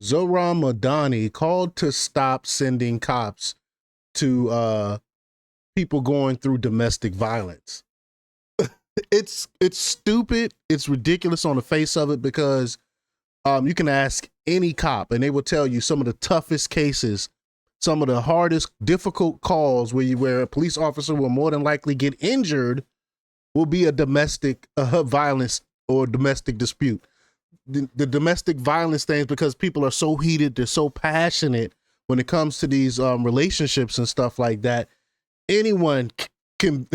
Zohran Mamdani called to stop sending cops to people going through domestic violence. It's stupid. It's ridiculous on the face of it because you can ask any cop and they will tell you some of the toughest cases, some of the hardest, difficult calls where a police officer will more than likely get injured will be a domestic violence or domestic dispute. The domestic violence things, because people are so heated, they're so passionate when it comes to these relationships and stuff like that. Anyone can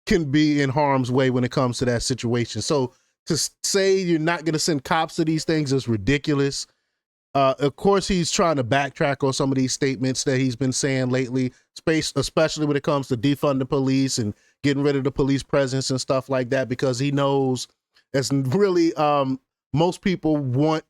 can be in harm's way when it comes to that situation. So to say you're not going to send cops to these things is ridiculous. Of course, he's trying to backtrack on some of these statements that he's been saying lately, especially when it comes to defund the police and getting rid of the police presence and stuff like that, because he knows it's really most people want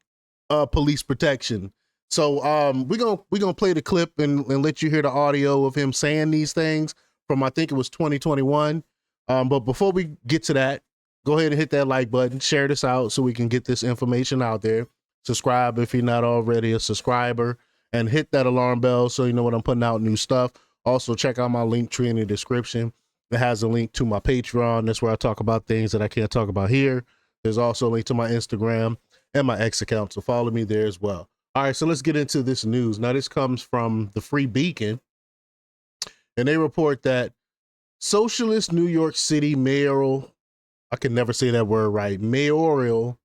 police protection. So we're gonna play the clip and let you hear the audio of him saying these things from, I think it was 2021. But before we get to that, go ahead and hit that like button, share this out so we can get this information out there. Subscribe if you're not already a subscriber, and hit that alarm bell so you know when I'm putting out new stuff. Also, check out my link tree in the description. It has a link to my Patreon. That's where I talk about things that I can't talk about here. There's also a link to my Instagram and my X account, so follow me there as well. All right, so let's get into this news. Now, this comes from the Free Beacon, and they report that socialist New York City mayoral, I can never say that word right, mayoral,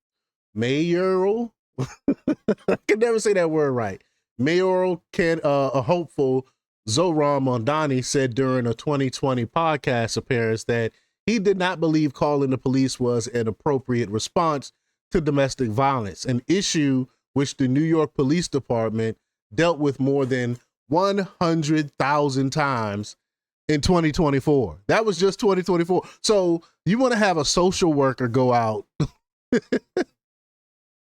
I can never say that word right. Mayoral a hopeful Zohran Mamdani said during a 2020 podcast appearance that he did not believe calling the police was an appropriate response to domestic violence, an issue which the New York Police Department dealt with more than 100,000 times in 2024. That was just 2024. So you want to have a social worker go out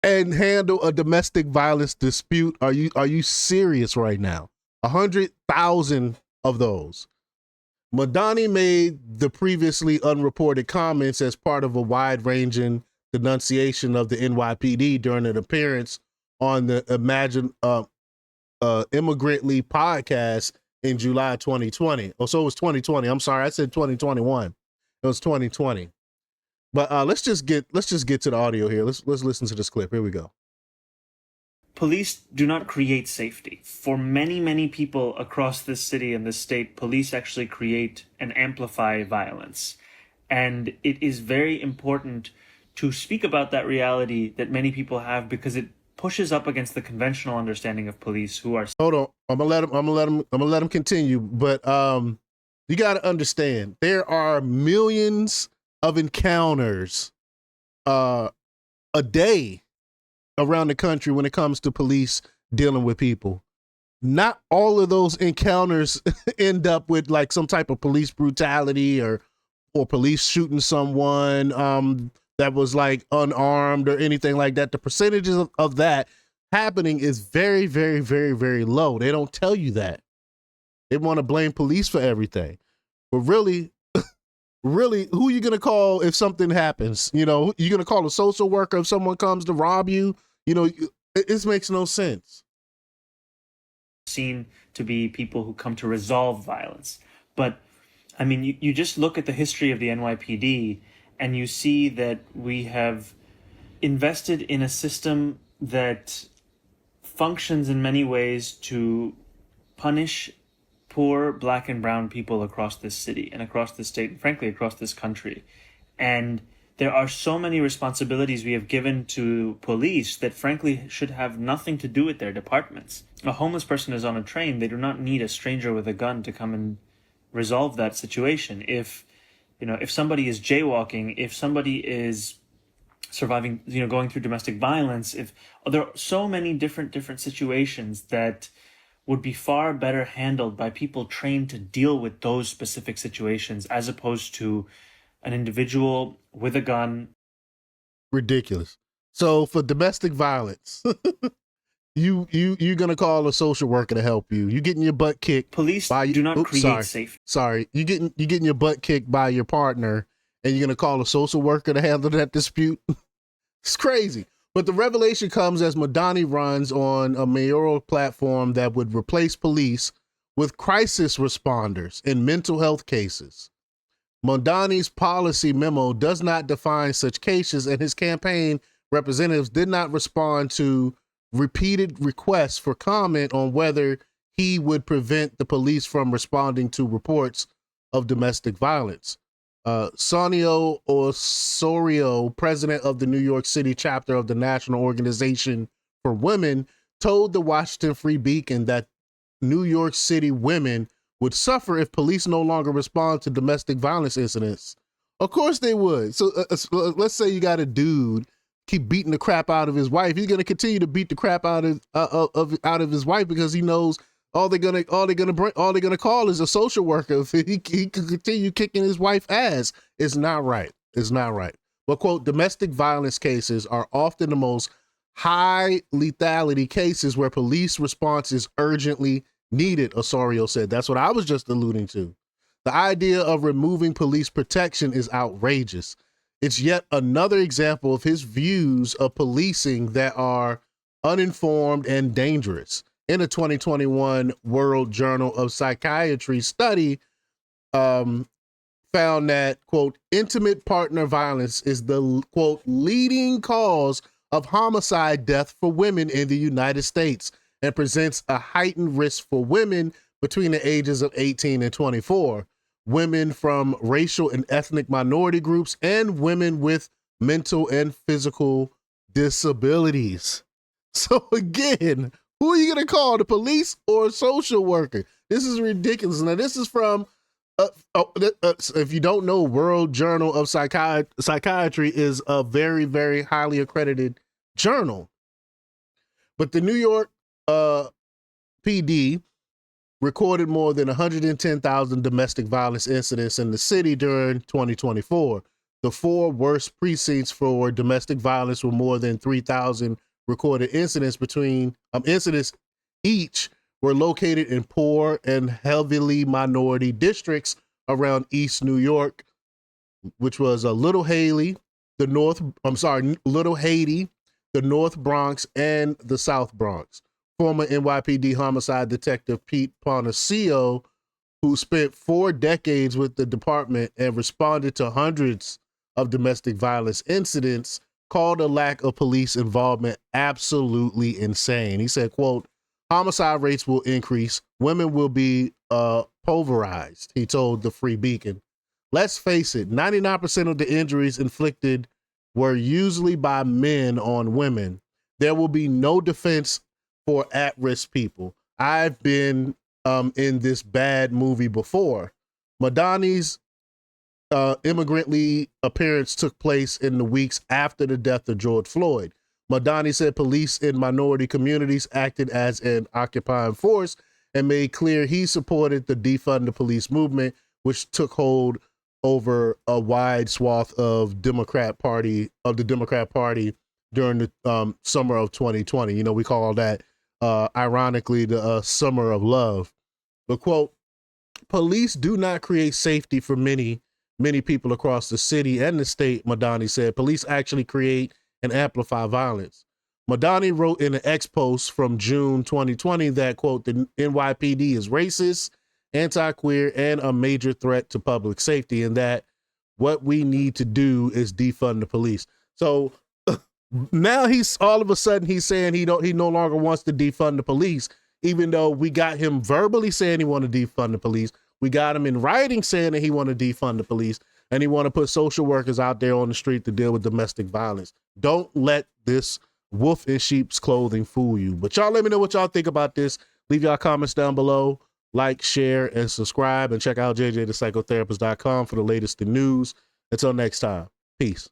and handle a domestic violence dispute? Are you serious right now? 100,000 of those. Mamdani made the previously unreported comments as part of a wide-ranging denunciation of the NYPD during an appearance on the Immigrantly podcast in July 2020. Oh, so it was 2020. I'm sorry, I said 2021. It was 2020. But let's just get to the audio here. Let's listen to this clip. Here we go. Police do not create safety. For many, many people across this city and this state, police actually create and amplify violence. And it is very important to speak about that reality that many people have, because it pushes up against the conventional understanding of police who are... Hold on. I'm gonna let him continue. But you gotta understand, there are millions of encounters a day around the country when it comes to police dealing with people. Not all of those encounters end up with like some type of police brutality or police shooting someone that was like unarmed or anything like that. The percentages of that happening is very, very, very, very low. They don't tell you that. They want to blame police for everything. But really, who are you going to call if something happens? You know, you're going to call a social worker if someone comes to rob you? You know, it makes no sense. Seen to be people who come to resolve violence. But, I mean, you just look at the history of the NYPD and you see that we have invested in a system that functions in many ways to punish poor Black and brown people across this city and across this state and frankly across this country. And there are so many responsibilities we have given to police that frankly should have nothing to do with their departments. A homeless person is on a train. They do not need a stranger with a gun to come and resolve that situation. If somebody is jaywalking, if somebody is surviving, going through domestic violence, if there are so many different situations that would be far better handled by people trained to deal with those specific situations as opposed to an individual with a gun. Ridiculous. So for domestic violence, you're gonna call a social worker to help you. You getting your butt kicked. Police do not create safety. Sorry, you getting your butt kicked by your partner, and you're gonna call a social worker to handle that dispute. It's crazy. But the revelation comes as Mamdani runs on a mayoral platform that would replace police with crisis responders in mental health cases. Mamdani's policy memo does not define such cases, and his campaign representatives did not respond to repeated requests for comment on whether he would prevent the police from responding to reports of domestic violence. Sonio Osorio, president of the New York City chapter of the National Organization for Women, told the Washington Free Beacon that New York City women would suffer if police no longer respond to domestic violence incidents. Of course they would. So let's say you got a dude keep beating the crap out of his wife. He's going to continue to beat the crap out of his wife because he knows all they're gonna call is a social worker. If he can continue kicking his wife ass. It's not right. It's not right. But quote, domestic violence cases are often the most high lethality cases where police response is urgently needed, Osorio said. That's what I was just alluding to. The idea of removing police protection is outrageous. It's yet another example of his views of policing that are uninformed and dangerous. In a 2021 World Journal of Psychiatry study, found that, quote, intimate partner violence is the, quote, leading cause of homicide death for women in the United States and presents a heightened risk for women between the ages of 18 and 24, women from racial and ethnic minority groups, and women with mental and physical disabilities. So again, who are you going to call, the police or a social worker? This is ridiculous. Now, this is from, if you don't know, World Journal of Psychiatry is a very, very highly accredited journal. But the New York PD recorded more than 110,000 domestic violence incidents in the city during 2024. The four worst precincts for domestic violence were more than 3,000 recorded incidents incidents each were located in poor and heavily minority districts around East New York, which was Little Haiti, the North Bronx, and the South Bronx. Former NYPD homicide detective Pete Ponasio, who spent 4 decades with the department and responded to hundreds of domestic violence incidents, called a lack of police involvement absolutely insane. He said, quote, homicide rates will increase. Women will be pulverized, he told the Free Beacon. Let's face it, 99% of the injuries inflicted were usually by men on women. There will be no defense for at-risk people. I've been in this bad movie before. Mamdani's immigrantly appearance took place in the weeks after the death of George Floyd. Mamdani said police in minority communities acted as an occupying force and made clear he supported the defund the police movement, which took hold over a wide swath of the Democrat Party during the summer of 2020. You know, we call that ironically the summer of love. But quote, police do not create safety for many people across the city and the state, Mamdani said. Police actually create and amplify violence. Mamdani wrote in an X post from June 2020 that, quote, the NYPD is racist, anti-queer, and a major threat to public safety, and that what we need to do is defund the police. So now he's all of a sudden he's saying he no longer wants to defund the police, even though we got him verbally saying he want to defund the police. We got him in writing saying that he want to defund the police, and he want to put social workers out there on the street to deal with domestic violence. Don't let this wolf in sheep's clothing fool you. But y'all let me know what y'all think about this. Leave y'all comments down below. Like, share, and subscribe, and check out jjthepsychotherapist.com for the latest in news. Until next time, peace.